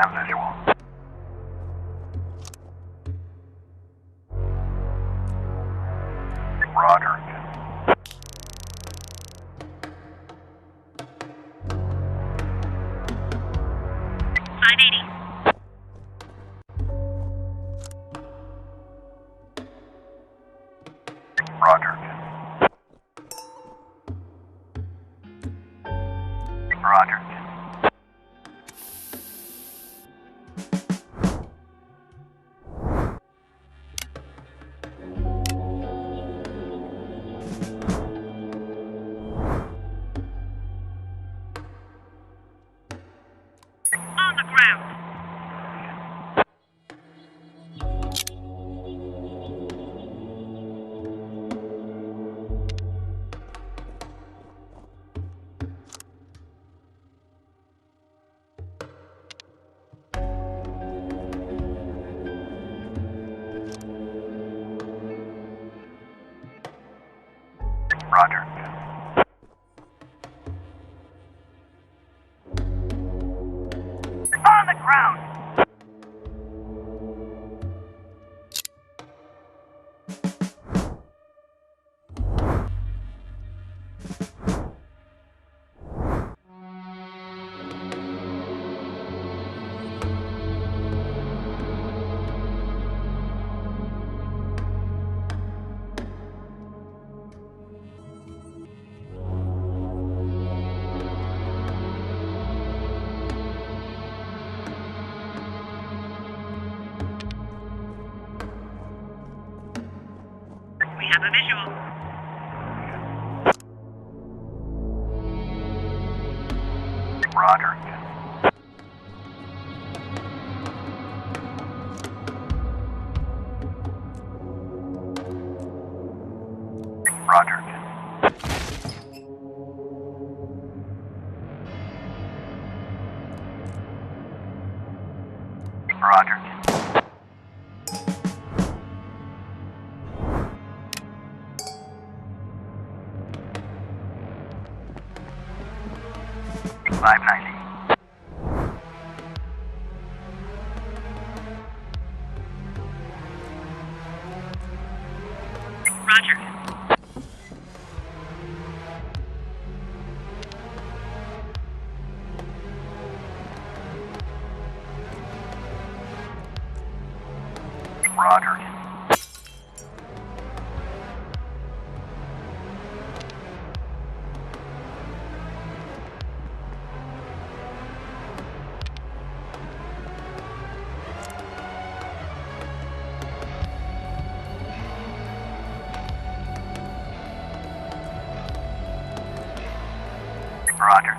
have a visual. Roger. Roger. Roger. $590. Roger. Roger. Roger.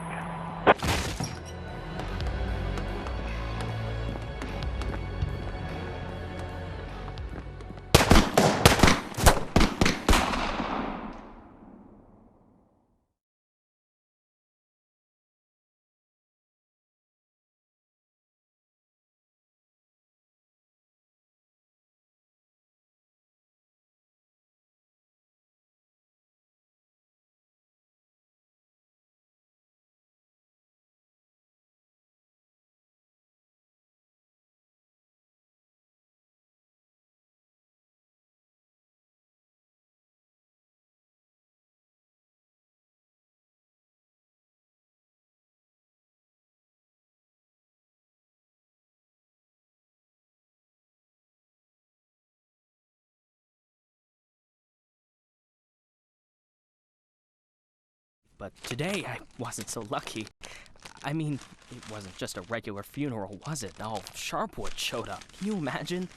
But today, I wasn't so lucky. I mean, it wasn't just a regular funeral, was it? All Sharpwood showed up. Can you imagine?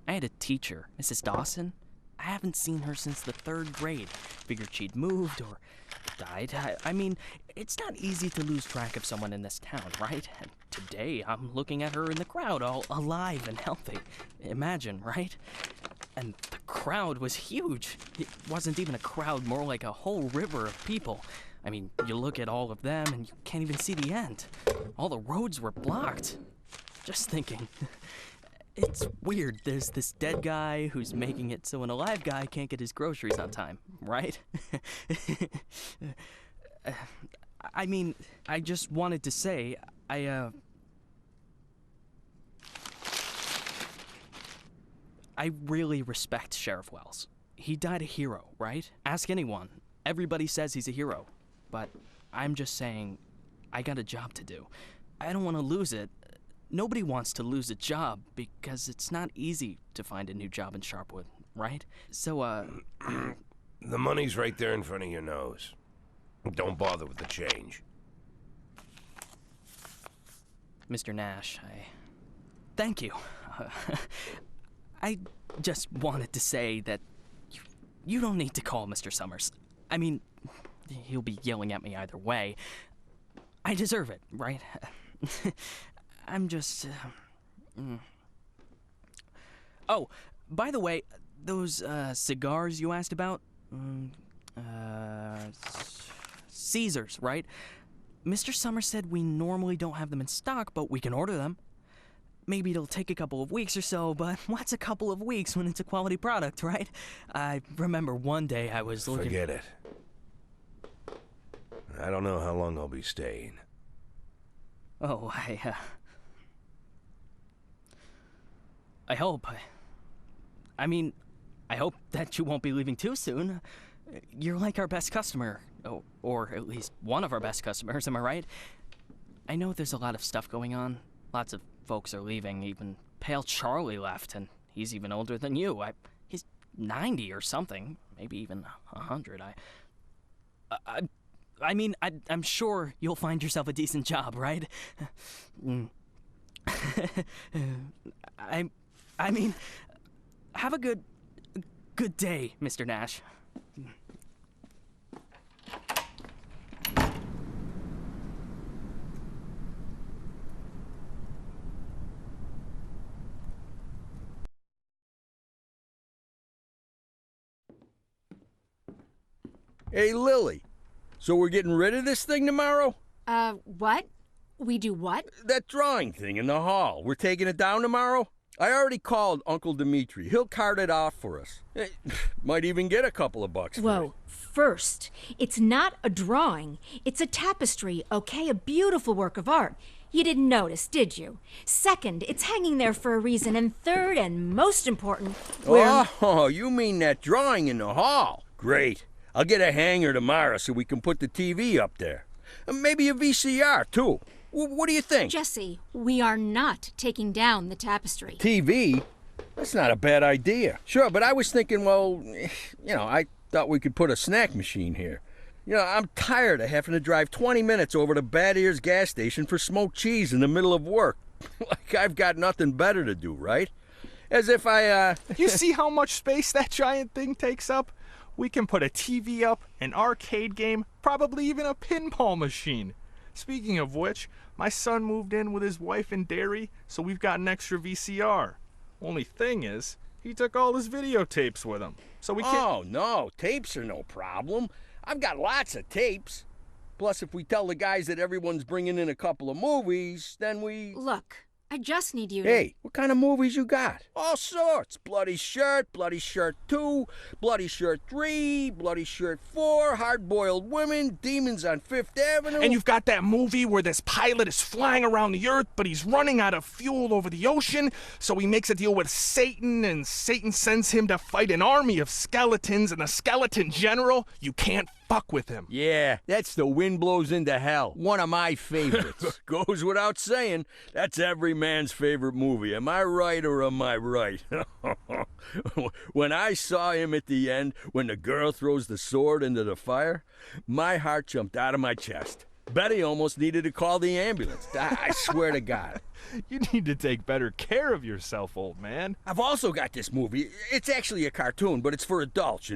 I had a teacher, Mrs. Dawson. I haven't seen her since the 3rd grade. Figured she'd moved or died. I mean, it's not easy to lose track of someone in this town, right? And today, I'm looking at her in the crowd, all alive and healthy. Imagine, right? And the crowd was huge. It wasn't even a crowd, more like a whole river of people. I mean, you look at all of them and you can't even see the end. All the roads were blocked. Just thinking. It's weird. There's this dead guy who's making it so an alive guy can't get his groceries on time, right? I mean, I just wanted to say, I really respect Sheriff Wells. He died a hero, right? Ask anyone. Everybody says he's a hero. But I'm just saying, I got a job to do. I don't want to lose it. Nobody wants to lose a job because it's not easy to find a new job in Sharpwood, right? So, The money's right there in front of your nose. Don't bother with the change. Mr. Nash, thank you. I just wanted to say that you don't need to call Mr. Summers. I mean, he'll be yelling at me either way. I deserve it, right? I'm just... Oh, by the way, those cigars you asked about? Caesars, right? Mr. Summers said we normally don't have them in stock, but we can order them. Maybe it'll take a couple of weeks or so, but what's a couple of weeks when it's a quality product, right? I remember one day I was looking... Forget it. I don't know how long I'll be staying. Oh, I hope. I mean, I hope that you won't be leaving too soon. You're like our best customer, or at least one of our best customers, am I right? I know there's a lot of stuff going on. Lots of folks are leaving. Even Pale Charlie left, and he's even older than you. He's 90 or something, maybe even 100. I mean, I'm sure you'll find yourself a decent job, right? I mean, have a good day, Mr. Nash. Hey, Lily. So we're getting rid of this thing tomorrow? What? We do what? That drawing thing in the hall. We're taking it down tomorrow? I already called Uncle Dimitri. He'll cart it off for us. Might even get a couple of bucks for it. Whoa. First, it's not a drawing. It's a tapestry, okay? A beautiful work of art. You didn't notice, did you? Second, it's hanging there for a reason. And third, and most important, Oh, you mean that drawing in the hall? Great. I'll get a hanger tomorrow so we can put the TV up there. Maybe a VCR, too. What do you think? Jesse, we are not taking down the tapestry. TV? That's not a bad idea. Sure, but I was thinking, well, I thought we could put a snack machine here. I'm tired of having to drive 20 minutes over to Bad Ears gas station for smoked cheese in the middle of work. Like I've got nothing better to do, right? As if You see how much space that giant thing takes up? We can put a TV up, an arcade game, probably even a pinball machine. Speaking of which, my son moved in with his wife and dairy, so we've got an extra VCR. Only thing is, he took all his videotapes with him, so we can't... Oh, no, tapes are no problem. I've got lots of tapes. Plus, if we tell the guys that everyone's bringing in a couple of movies, then we... Look, I just need you to... Hey, what kind of movies you got? All sorts. Bloody Shirt 2, Bloody Shirt 3, Bloody Shirt 4, Hard-Boiled Women, Demons on Fifth Avenue. And you've got that movie where this pilot is flying around the earth, but he's running out of fuel over the ocean, so he makes a deal with Satan, and Satan sends him to fight an army of skeletons, and the skeleton general, you can't fuck with him. Yeah, that's The Wind Blows into Hell. One of my favorites. Goes without saying, that's every man's favorite movie. Am I right or am I right? When I saw him at the end, when the girl throws the sword into the fire, my heart jumped out of my chest. Betty almost needed to call the ambulance. I swear to God. You need to take better care of yourself, old man. I've also got this movie. It's actually a cartoon, but it's for adults,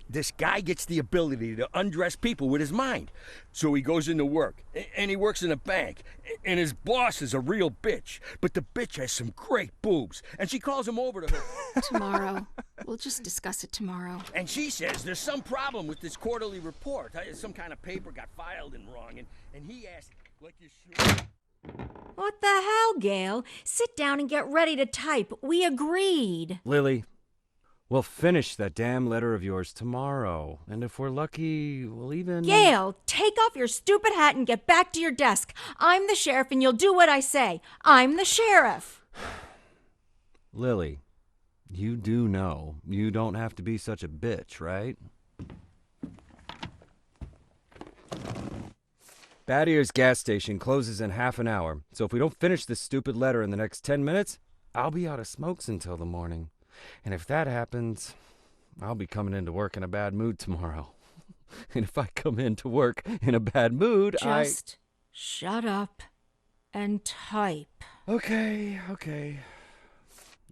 This guy gets the ability to undress people with his mind. So he goes into work, and he works in a bank, and his boss is a real bitch. But the bitch has some great boobs, and she calls him over to her. Tomorrow. We'll just discuss it tomorrow. And she says there's some problem with this quarterly report. Some kind of paper got filed in wrong, and he asked, like you should... What the hell, Gail? Sit down and get ready to type. We agreed. Lily, we'll finish that damn letter of yours tomorrow. And if we're lucky, we'll even... Gail, take off your stupid hat and get back to your desk. I'm the sheriff and you'll do what I say. I'm the sheriff. Lily, you do know you don't have to be such a bitch, right? Bad Ears gas station closes in half an hour, so if we don't finish this stupid letter in the next 10 minutes, I'll be out of smokes until the morning. And if that happens, I'll be coming into work in a bad mood tomorrow. And if I come into work in a bad mood, Just shut up and type. Okay.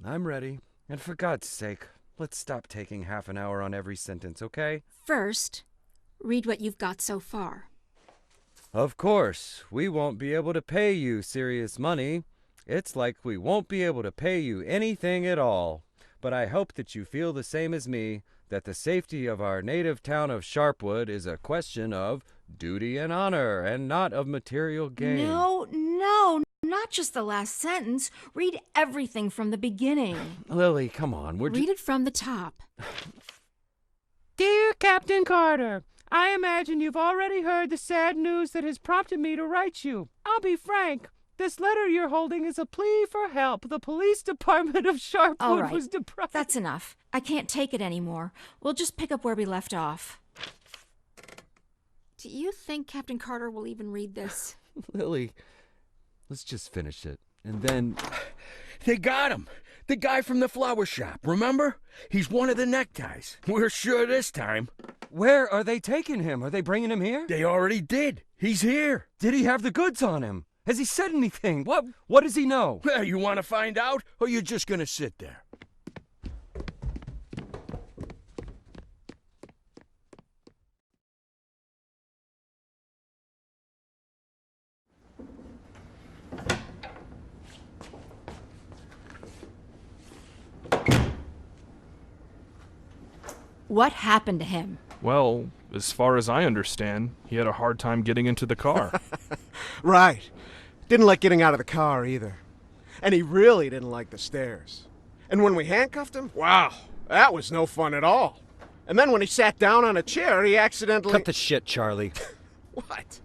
I'm ready. And for God's sake, let's stop taking half an hour on every sentence, okay? First, read what you've got so far. Of course, we won't be able to pay you serious money. It's like we won't be able to pay you anything at all. But I hope that you feel the same as me, that the safety of our native town of Sharpwood is a question of duty and honor, and not of material gain. No, not just the last sentence. Read everything from the beginning. Lily, come on. Read it from the top. Dear Captain Carter, I imagine you've already heard the sad news that has prompted me to write you. I'll be frank. This letter you're holding is a plea for help. The police department of Sharpwood was deprived. That's enough. I can't take it anymore. We'll just pick up where we left off. Do you think Captain Carter will even read this? Lily, let's just finish it. And then... They got him. The guy from the flower shop, remember? He's one of the neckties. We're sure this time. Where are they taking him? Are they bringing him here? They already did. He's here. Did he have the goods on him? Has he said anything? What does he know? Well, you want to find out, or you're just going to sit there? What happened to him? Well, as far as I understand, he had a hard time getting into the car. Right. Didn't like getting out of the car either. And he really didn't like the stairs. And when we handcuffed him, wow, that was no fun at all. And then when he sat down on a chair, he accidentally... Cut the shit, Charlie. What?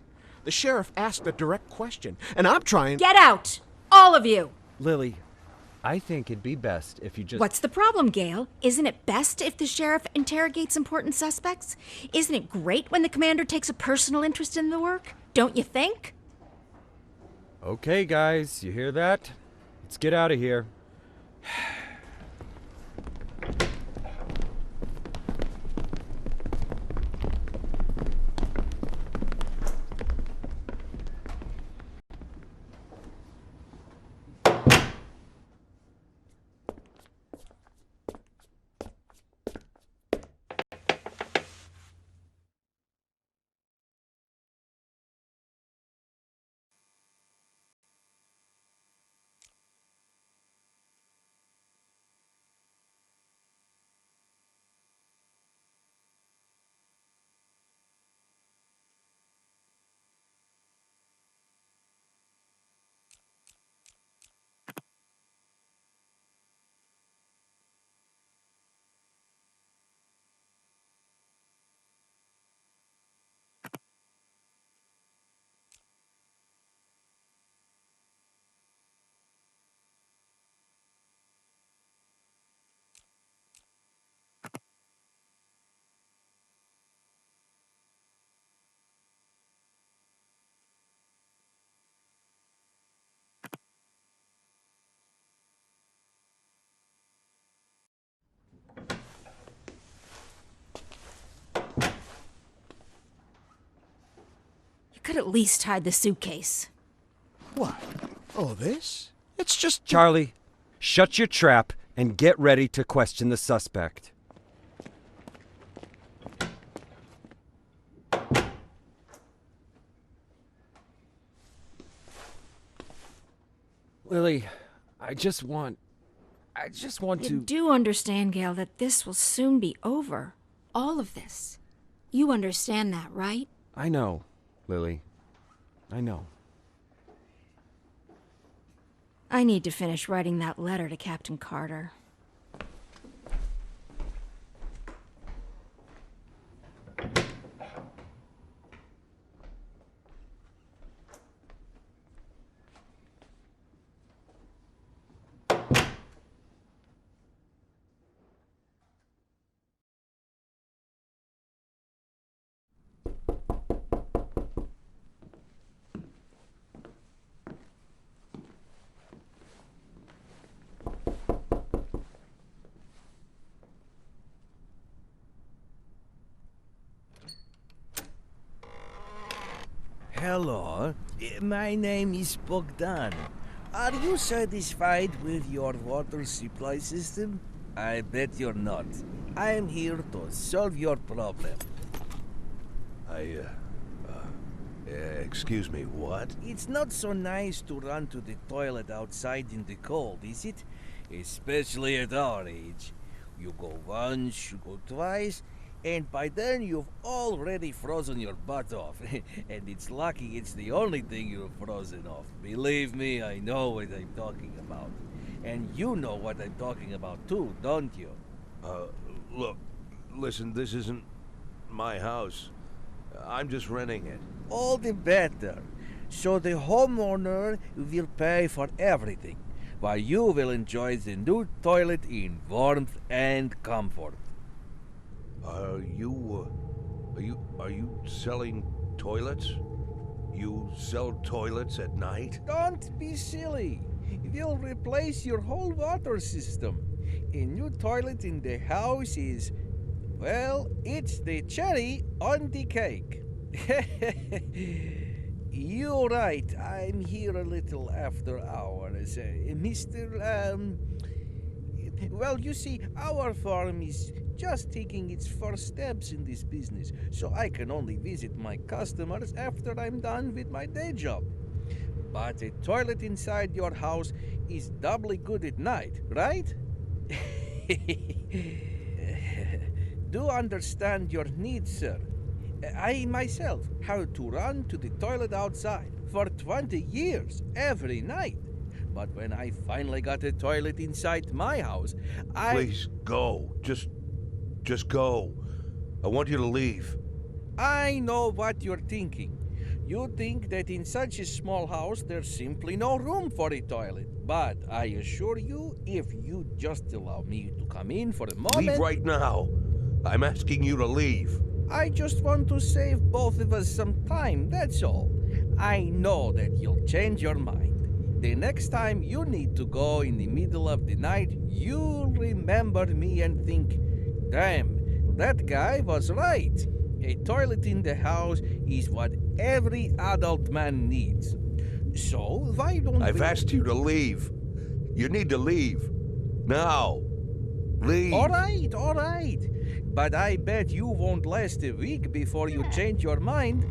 The sheriff asked a direct question, and I'm trying... Get out! All of you! Lily, I think it'd be best if you just... What's the problem, Gail? Isn't it best if the sheriff interrogates important suspects? Isn't it great when the commander takes a personal interest in the work? Don't you think? Okay, guys, you hear that? Let's get out of here. You could at least hide the suitcase. What? Oh, this? It's just... Charlie, shut your trap and get ready to question the suspect. Lily, I just want You to... do understand, Gail, that this will soon be over. All of this. You understand that, right? I know, Lily. I know. I need to finish writing that letter to Captain Carter. Hello, my name is Bogdan. Are you satisfied with your water supply system? I bet you're not. I am here to solve your problem. Excuse me, what? It's not so nice to run to the toilet outside in the cold, is it? Especially at our age. You go once, you go twice, and by then you've already frozen your butt off. And it's lucky it's the only thing you've frozen off. Believe me, I know what I'm talking about. And you know what I'm talking about too, don't you? Look, listen, this isn't my house. I'm just renting it. All the better. So the homeowner will pay for everything, while you will enjoy the new toilet in warmth and comfort. Are you selling toilets? You sell toilets at night? Don't be silly. We'll replace your whole water system. A new toilet in the house is, well, it's the cherry on the cake. You're right. I'm here a little after hours. Well, you see, our farm is just taking its first steps in this business, so I can only visit my customers after I'm done with my day job. But a toilet inside your house is doubly good at night, right? Do understand your needs, sir. I myself have to run to the toilet outside, for 20 years, every night. But when I finally got a toilet inside my house, Please, go. Just go. I want you to leave. I know what you're thinking. You think that in such a small house there's simply no room for a toilet. But I assure you, if you just allow me to come in for a moment... Leave right now. I'm asking you to leave. I just want to save both of us some time, that's all. I know that you'll change your mind. The next time you need to go in the middle of the night, you'll remember me and think, damn, that guy was right. A toilet in the house is what every adult man needs. So, why don't I've asked you to leave. You need to leave. Now. Leave. All right. But I bet you won't last a week before you change your mind.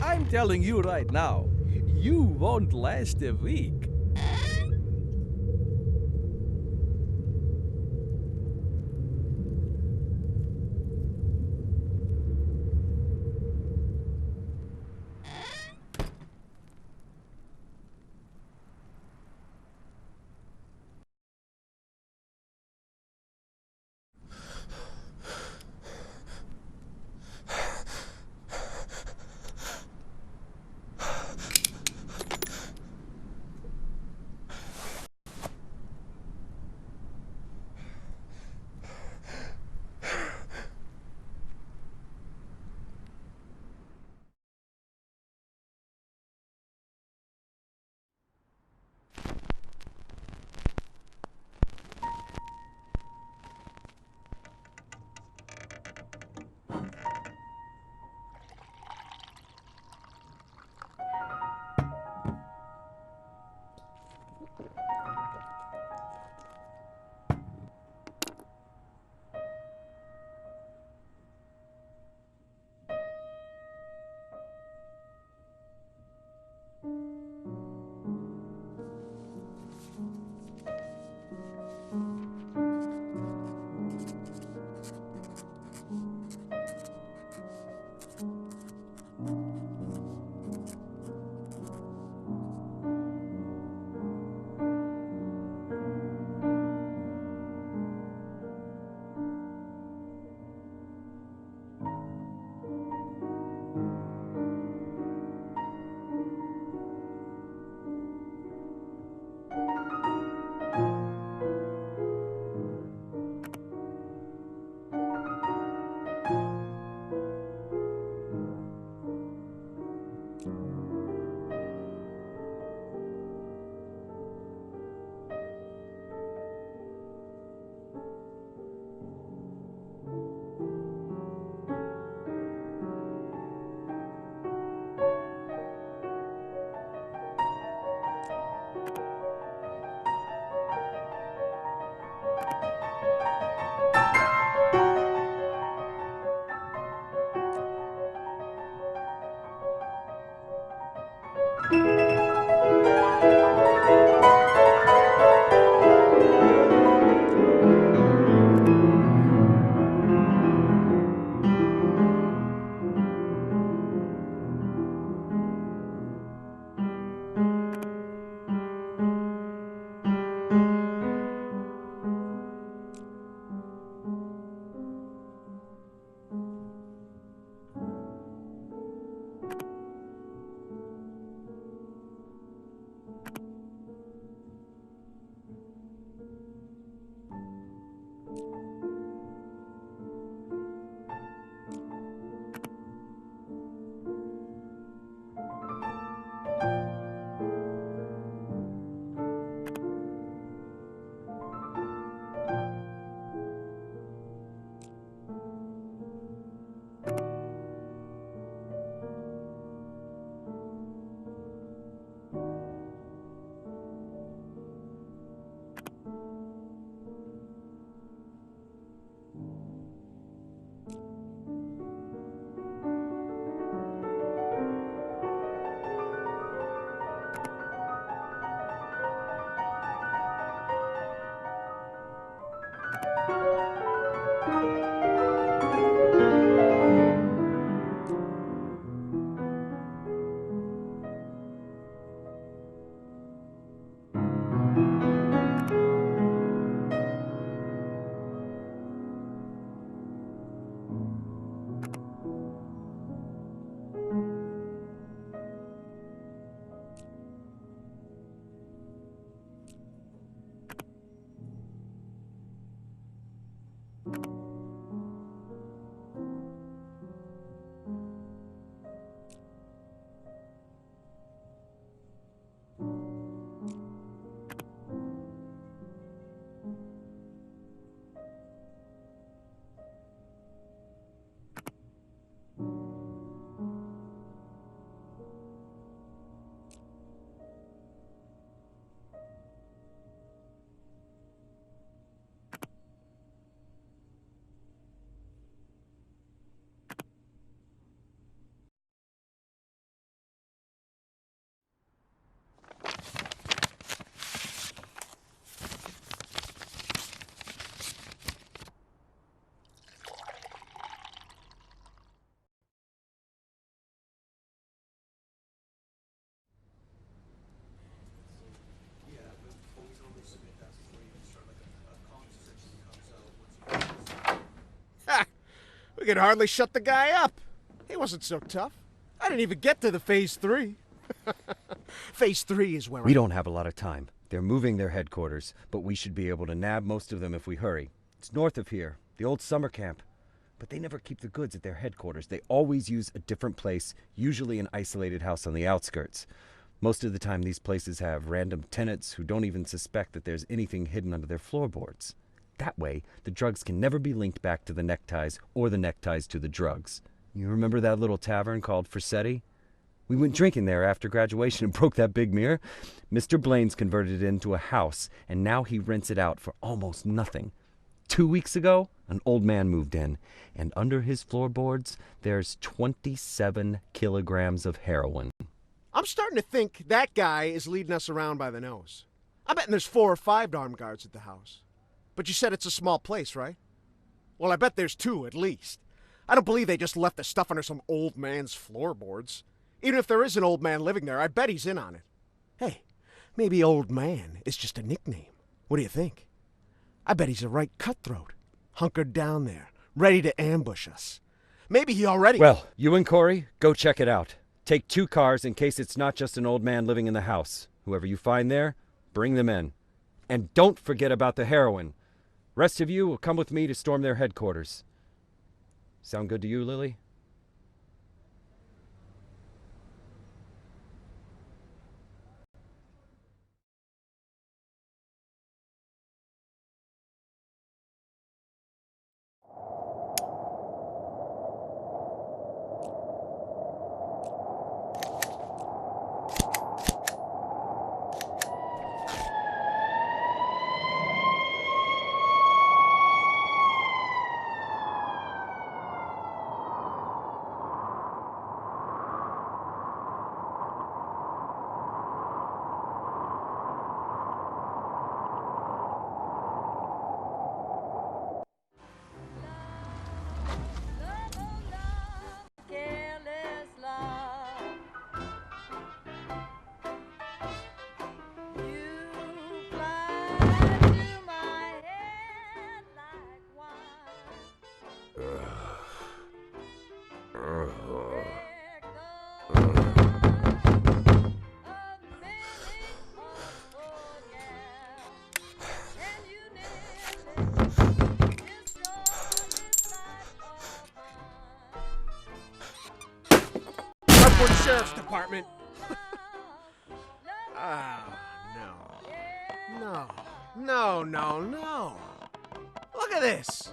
I'm telling you right now, you won't last a week. We could hardly shut the guy up. He wasn't so tough. I didn't even get to the Phase 3. Phase 3 is where We don't have a lot of time. They're moving their headquarters, but we should be able to nab most of them if we hurry. It's north of here, the old summer camp. But they never keep the goods at their headquarters. They always use a different place, usually an isolated house on the outskirts. Most of the time, these places have random tenants who don't even suspect that there's anything hidden under their floorboards. That way, the drugs can never be linked back to the neckties or the neckties to the drugs. You remember that little tavern called Forsetti? We went drinking there after graduation and broke that big mirror. Mr. Blaine's converted it into a house, and now he rents it out for almost nothing. 2 weeks ago, an old man moved in, and under his floorboards, there's 27 kilograms of heroin. I'm starting to think that guy is leading us around by the nose. I bet there's 4 or 5 armed guards at the house. But you said it's a small place, right? Well, I bet there's 2 at least. I don't believe they just left the stuff under some old man's floorboards. Even if there is an old man living there, I bet he's in on it. Hey, maybe old man is just a nickname. What do you think? I bet he's a right cutthroat, hunkered down there, ready to ambush us. Maybe he already... Well, you and Corey, go check it out. Take 2 cars in case it's not just an old man living in the house. Whoever you find there, bring them in. And don't forget about the heroin. Rest of you will come with me to storm their headquarters. Sound good to you, Lily? Sheriff's Department. No. Look at this.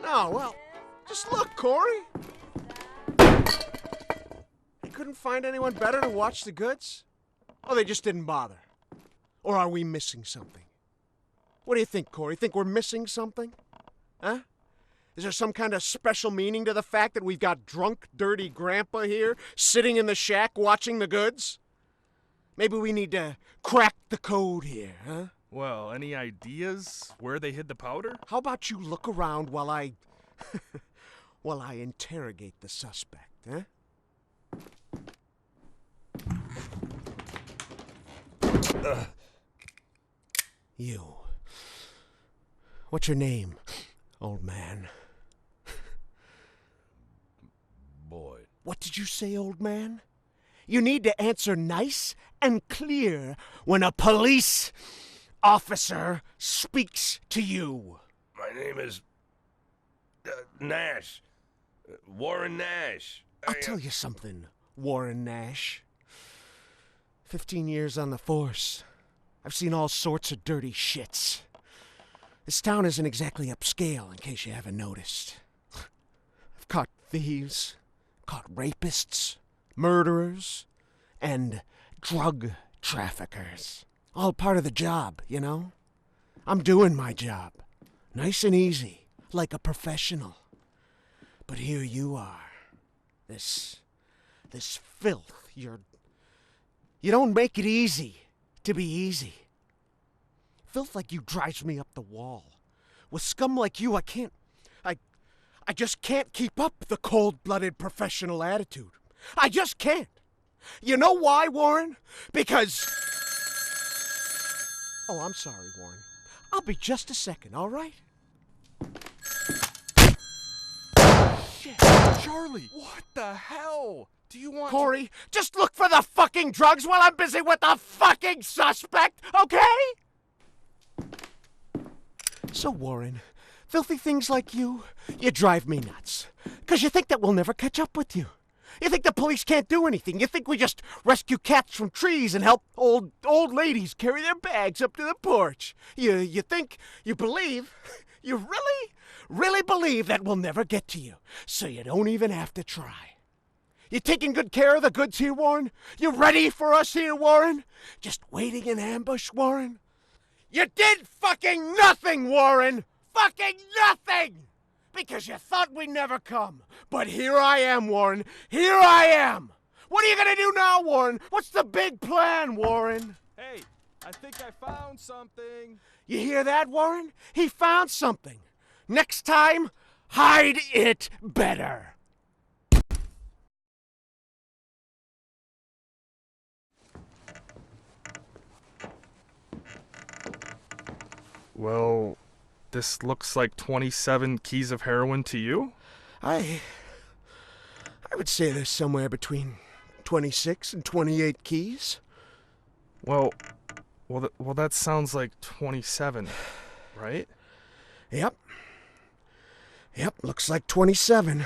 No, well, just look, Corey. They couldn't find anyone better to watch the goods? Oh, they just didn't bother. Or are we missing something? What do you think, Corey? Think we're missing something? Huh? Is there some kind of special meaning to the fact that we've got drunk, dirty grandpa here, sitting in the shack watching the goods? Maybe we need to crack the code here, huh? Well, any ideas where they hid the powder? How about you look around while I... while I interrogate the suspect, huh? You. What's your name, old man? Boyd. What did you say, old man? You need to answer nice and clear when a police officer speaks to you. My name is... Nash. Warren Nash. I'll tell you something, Warren Nash. 15 years on the force. I've seen all sorts of dirty shits. This town isn't exactly upscale, in case you haven't noticed. I've caught thieves, caught rapists, murderers, and drug traffickers. All part of the job, you know? I'm doing my job. Nice and easy, like a professional. But here you are. This filth, you don't make it easy to be easy. Filth like you drives me up the wall. With scum like you, I just can't keep up the cold-blooded professional attitude. I just can't. You know why, Warren? Because... Oh, I'm sorry, Warren. I'll be just a second, all right? Shit, Charlie, what the hell? Do you want Corey, just look for the fucking drugs while I'm busy with the fucking suspect, okay? So, Warren, filthy things like you drive me nuts. 'Cause you think that we'll never catch up with you. You think the police can't do anything. You think we just rescue cats from trees and help old ladies carry their bags up to the porch. You think, you believe, you really believe that we'll never get to you, so you don't even have to try. You taking good care of the goods here, Warren? You ready for us here, Warren? Just waiting in ambush, Warren? You did fucking nothing, Warren! Fucking nothing! Because you thought we'd never come. But here I am, Warren. Here I am! What are you gonna do now, Warren? What's the big plan, Warren? Hey, I think I found something. You hear that, Warren? He found something. Next time, hide it better. Well, this looks like 27 keys of heroin to you? I would say there's somewhere between 26 and 28 keys. Well, that sounds like 27, right? Yep, looks like 27.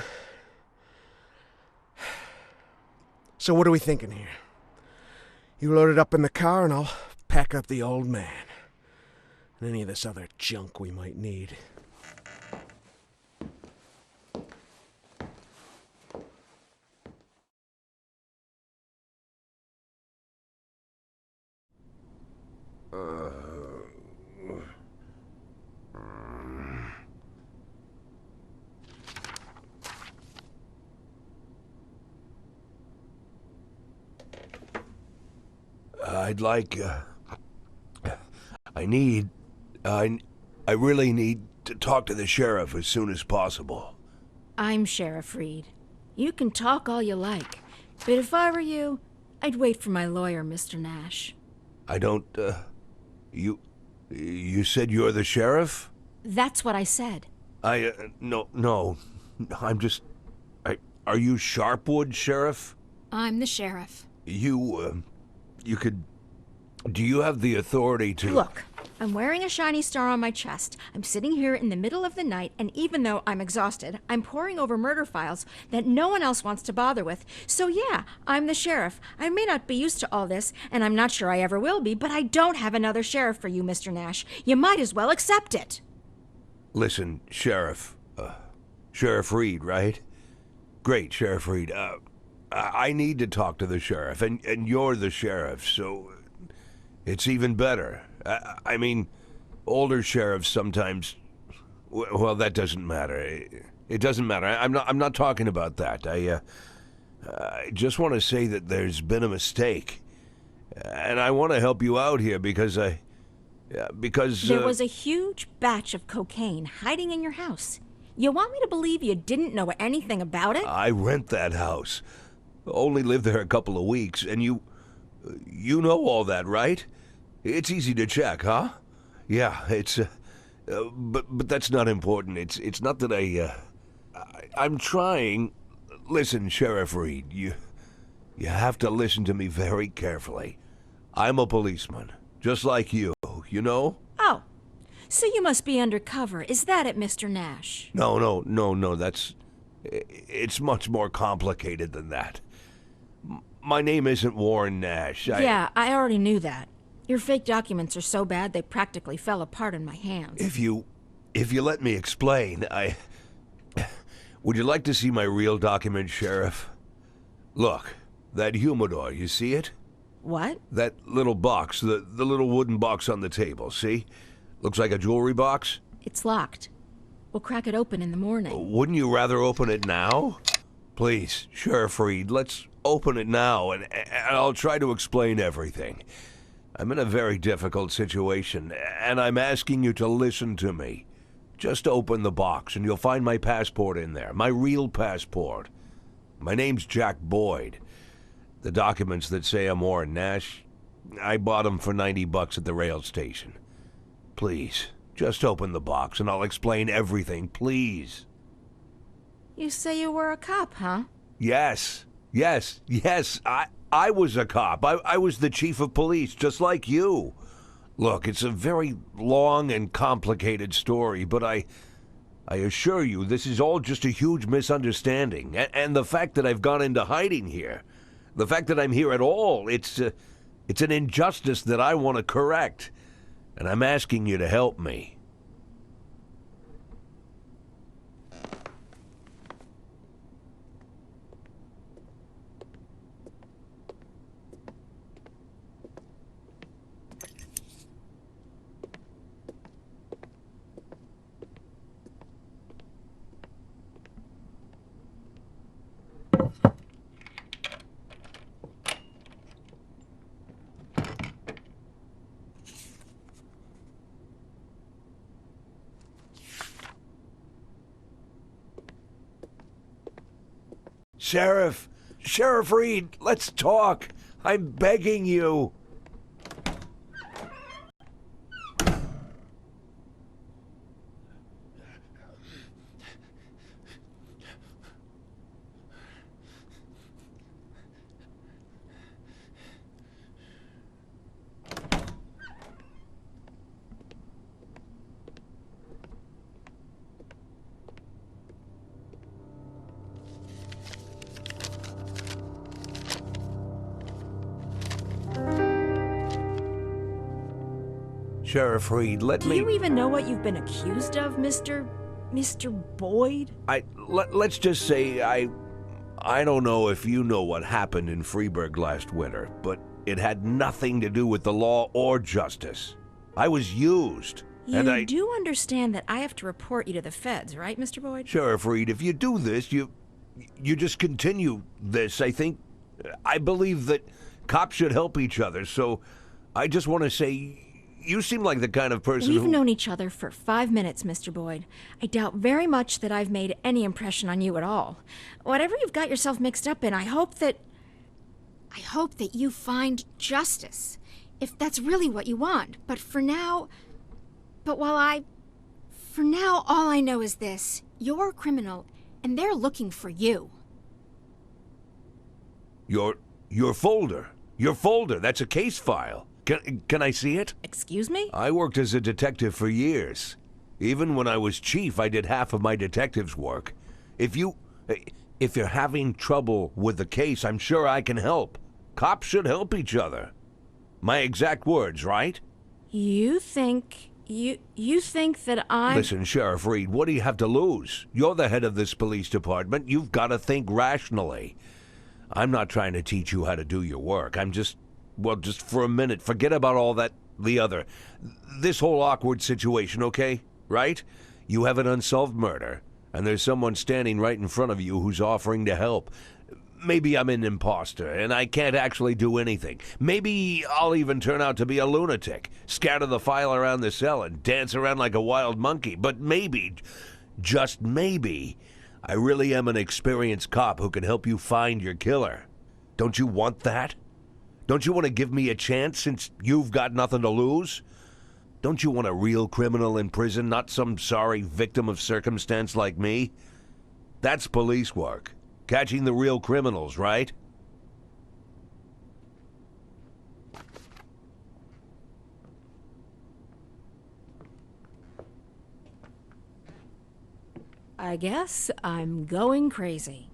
So what are we thinking here? You load it up in the car and I'll pack up the old man. And any of this other junk we might need. I'd like, I really need to talk to the sheriff as soon as possible. I'm Sheriff Reed. You can talk all you like, but if I were you, I'd wait for my lawyer, Mr. Nash. I don't, you said you're the sheriff? That's what I said. No, I'm just, are you Sharpwood, Sheriff? I'm the sheriff. Do you have the authority to... Look, I'm wearing a shiny star on my chest. I'm sitting here in the middle of the night, and even though I'm exhausted, I'm poring over murder files that no one else wants to bother with. So yeah, I'm the sheriff. I may not be used to all this, and I'm not sure I ever will be, but I don't have another sheriff for you, Mr. Nash. You might as well accept it. Listen, Sheriff. Sheriff Reed, right? Great, Sheriff Reed. I need to talk to the sheriff, and you're the sheriff, so it's even better. I mean, older sheriffs sometimes... Well, that doesn't matter. It doesn't matter. I'm not talking about that. I just want to say that there's been a mistake, and I want to help you out here because there was a huge batch of cocaine hiding in your house. You want me to believe you didn't know anything about it? I rent that house. Only lived there a couple of weeks, and you know all that, right? It's easy to check, huh? Yeah, it's but that's not important. It's not that I'm trying. Listen, Sheriff Reed, you have to listen to me very carefully. I'm a policeman, just like you know? Oh, so you must be undercover. Is that it, Mr. Nash? No, it's much more complicated than that. My name isn't Warren Nash. Yeah, I already knew that. Your fake documents are so bad they practically fell apart in my hands. If you let me explain, would you like to see my real document, Sheriff? Look, that humidor, you see it? What? That little box, the little wooden box on the table, see? Looks like a jewelry box? It's locked. We'll crack it open in the morning. Wouldn't you rather open it now? Please, Sheriff Reed, let's open it now, and I'll try to explain everything. I'm in a very difficult situation, and I'm asking you to listen to me. Just open the box, and you'll find my passport in there, my real passport. My name's Jack Boyd. The documents that say I'm Warren Nash, I bought them for $90 at the rail station. Please, just open the box, and I'll explain everything, please. You say you were a cop, huh? Yes. I was a cop. I was the chief of police, just like you. Look, it's a very long and complicated story, but I assure you this is all just a huge misunderstanding. And the fact that I've gone into hiding here, the fact that I'm here at all, it's an injustice that I want to correct. And I'm asking you to help me. Sheriff Reed, let's talk. I'm begging you. Sheriff Reed, let me... Do you even know what you've been accused of, Mr. Boyd? Let's just say I don't know if you know what happened in Freeburg last winter, but it had nothing to do with the law or justice. I was used. You do understand that I have to report you to the feds, right, Mr. Boyd? Sheriff Reed, if you do this, you just continue this. I believe that cops should help each other, so I just want to say... You seem like the kind of person We've known each other for 5 minutes, Mr. Boyd. I doubt very much that I've made any impression on you at all. Whatever you've got yourself mixed up in, I hope that you find justice. If that's really what you want. For now, all I know is this. You're a criminal, and they're looking for you. Your folder. Your folder. That's a case file. Can I see it? Excuse me? I worked as a detective for years. Even when I was chief, I did half of my detective's work. If you're having trouble with the case, I'm sure I can help. Cops should help each other. My exact words, right? You think that I'm... Listen, Sheriff Reed, what do you have to lose? You're the head of this police department. You've got to think rationally. I'm not trying to teach you how to do your work. I'm just for a minute, forget about all that, this whole awkward situation, okay? Right? You have an unsolved murder, and there's someone standing right in front of you who's offering to help. Maybe I'm an imposter, and I can't actually do anything. Maybe I'll even turn out to be a lunatic, scatter the file around the cell and dance around like a wild monkey. But maybe, just maybe, I really am an experienced cop who can help you find your killer. Don't you want that? Don't you want to give me a chance since you've got nothing to lose? Don't you want a real criminal in prison, not some sorry victim of circumstance like me? That's police work. Catching the real criminals, right? I guess I'm going crazy.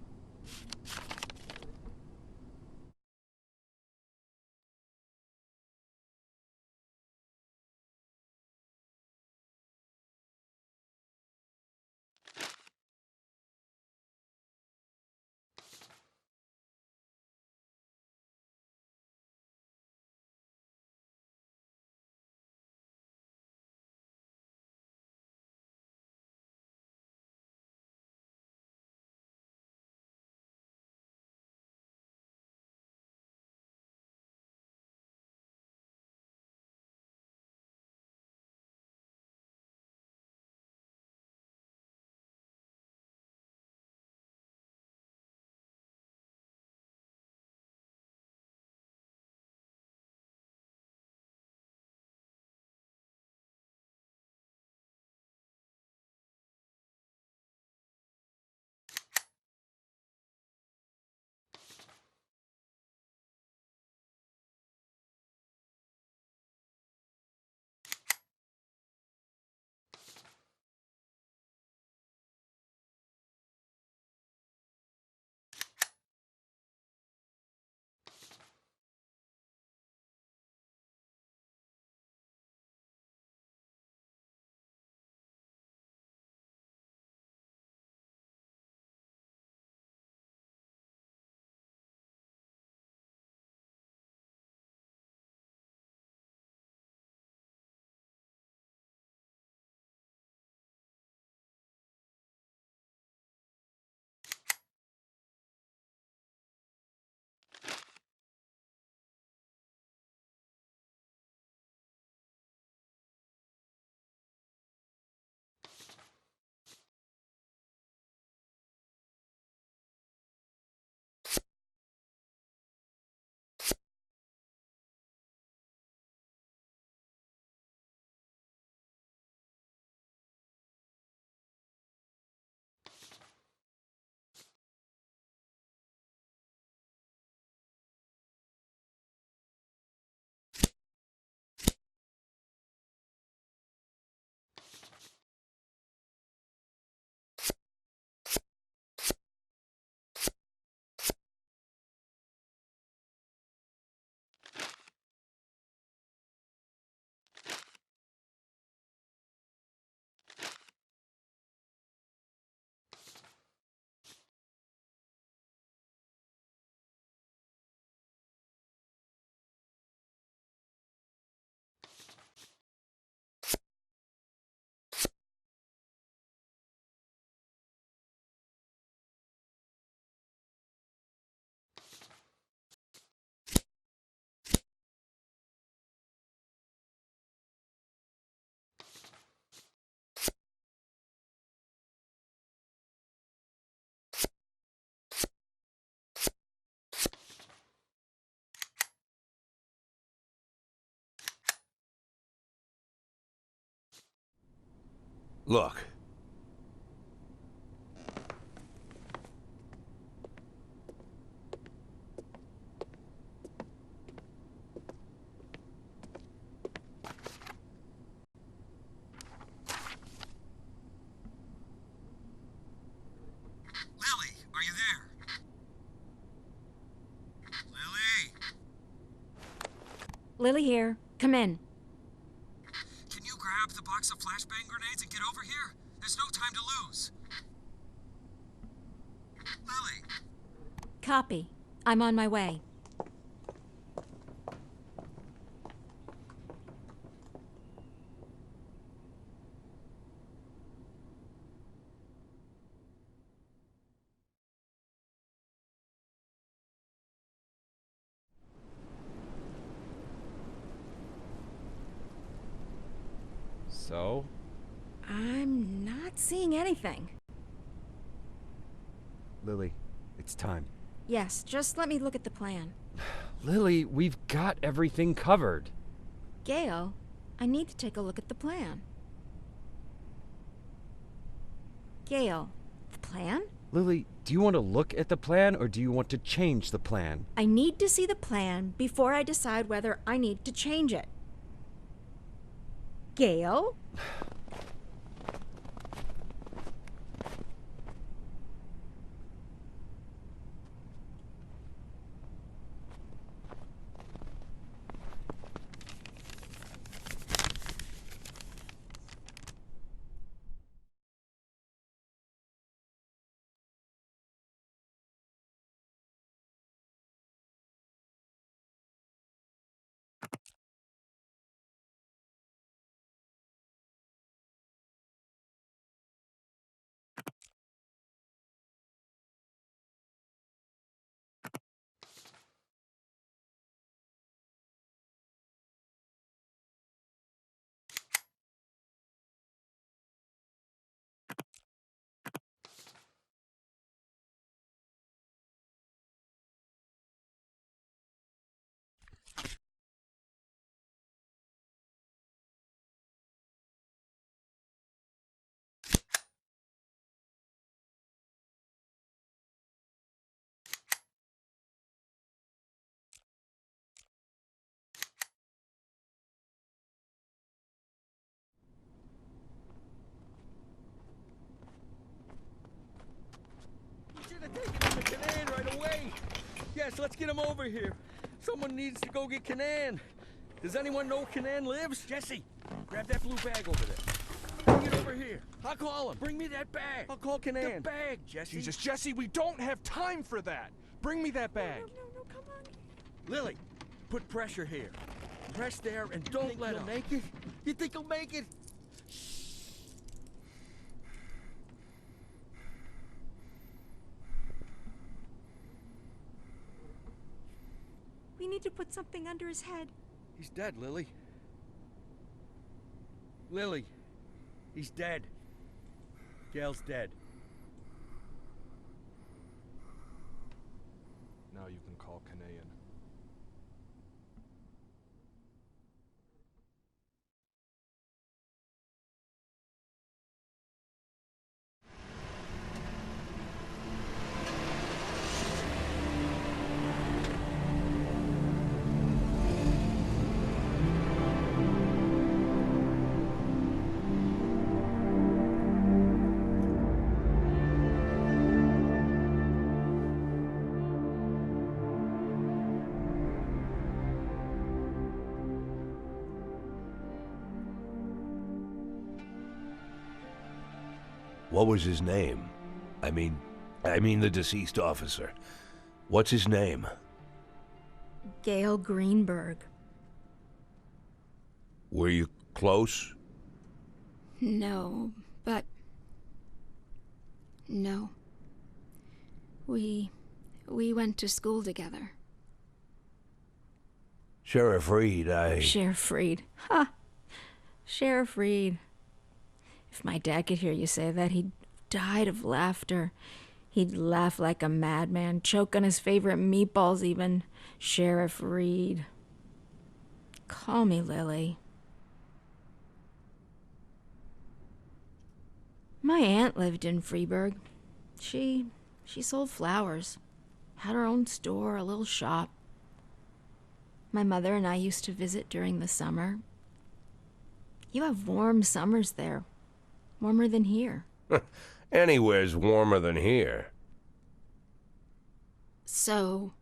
Look. Lily, are you there? Lily! Lily here. Come in. Can you grab the box of flashbang grenades and get over here? There's no time to lose. Lily! Copy. I'm on my way. So? I'm not seeing anything. Lily, it's time. Yes, just let me look at the plan. Lily, we've got everything covered. Gail, I need to take a look at the plan. Gail, the plan? Lily, do you want to look at the plan or do you want to change the plan? I need to see the plan before I decide whether I need to change it. Gail? You should have taken him to Canaan right away. Yes, let's get him over here. Someone needs to go get Canaan. Does anyone know Canaan lives? Jesse, grab that blue bag over there. Bring it over here. I'll call him. Bring me that bag. I'll call Canaan. The bag, Jesse. Jesus, Jesse, we don't have time for that. Bring me that bag. No, come on. Lily, put pressure here. Press there and don't let him. Make it? You think he'll make it? We need to put something under his head. He's dead, Lily. Lily, he's dead. Gail's dead. Now you can call Canaan. What was his name? I mean the deceased officer. What's his name? Gail Greenberg. Were you close? No, but... No. We went to school together. Sheriff Reed, Sheriff Reed. Ha! Sheriff Reed. If my dad could hear you say that, he'd died of laughter. He'd laugh like a madman, choke on his favorite meatballs even. Sheriff Reed. Call me Lily. My aunt lived in Freeburg. She sold flowers. Had her own store, a little shop. My mother and I used to visit during the summer. You have warm summers there. Warmer than here. Anywhere's warmer than here. So,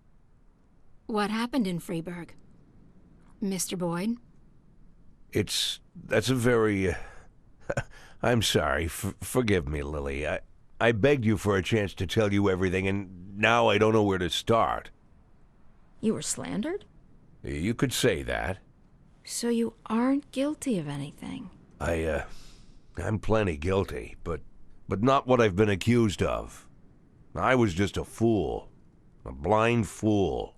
what happened in Freeburg, Mr. Boyd? That's a very... I'm sorry. Forgive me, Lily. I begged you for a chance to tell you everything, and now I don't know where to start. You were slandered? You could say that. So you aren't guilty of anything? I'm plenty guilty, but not what I've been accused of. I was just a fool. A blind fool.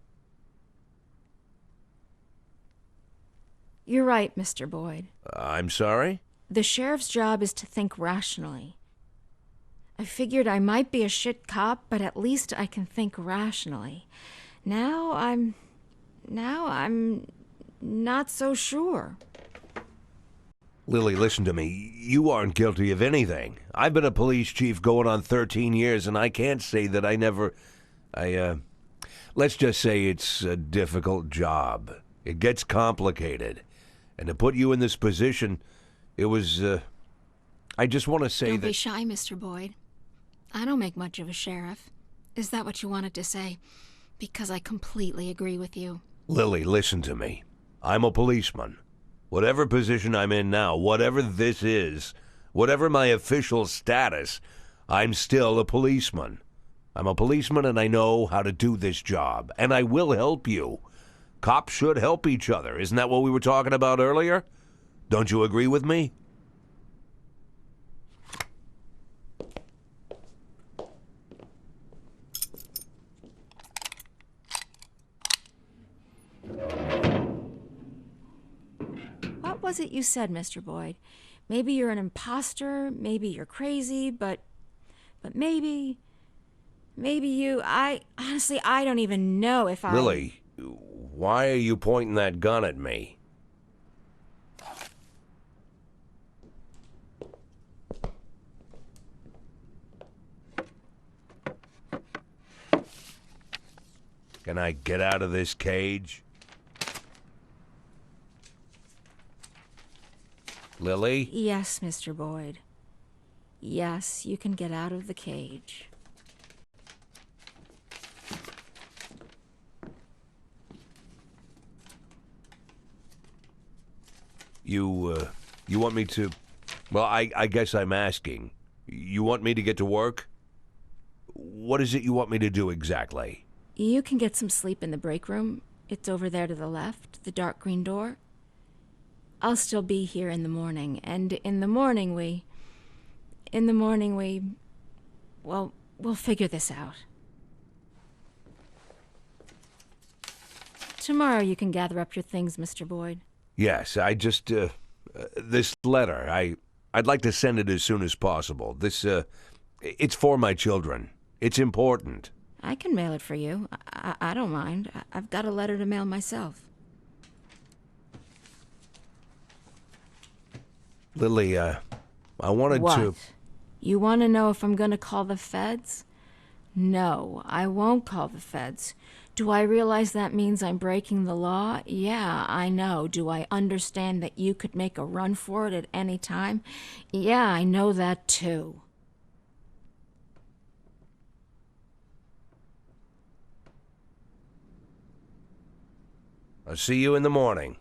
You're right, Mr. Boyd. I'm sorry? The sheriff's job is to think rationally. I figured I might be a shit cop, but at least I can think rationally. Now I'm not so sure. Lily, listen to me. You aren't guilty of anything. I've been a police chief going on 13 years, and I can't say that I never... let's just say it's a difficult job. It gets complicated. And to put you in this position, it was, I just want to say Don't that... be shy, Mr. Boyd. I don't make much of a sheriff. Is that what you wanted to say? Because I completely agree with you. Lily, listen to me. I'm a policeman. Whatever position I'm in now, whatever this is, whatever my official status, I'm still a policeman. I'm a policeman and I know how to do this job, and I will help you. Cops should help each other. Isn't that what we were talking about earlier? Don't you agree with me? What was it you said, Mr. Boyd? Maybe you're an imposter, maybe you're crazy, but maybe you... honestly, I don't even know if I... Lily, why are you pointing that gun at me? Can I get out of this cage? Lily? Yes, Mr. Boyd. Yes, you can get out of the cage. You want me to... Well, I guess I'm asking. You want me to get to work? What is it you want me to do exactly? You can get some sleep in the break room. It's over there to the left, the dark green door. I'll still be here in the morning, and in the morning we... Well, we'll figure this out. Tomorrow you can gather up your things, Mr. Boyd. Yes, I just, this letter, I'd like to send it as soon as possible. It's for my children. It's important. I can mail it for you. I don't mind. I've got a letter to mail myself. Lily, I wanted What? to... You want to know if I'm going to call the feds? No, I won't call the feds. Do I realize that means I'm breaking the law? Yeah, I know. Do I understand that you could make a run for it at any time? Yeah, I know that too. I'll see you in the morning.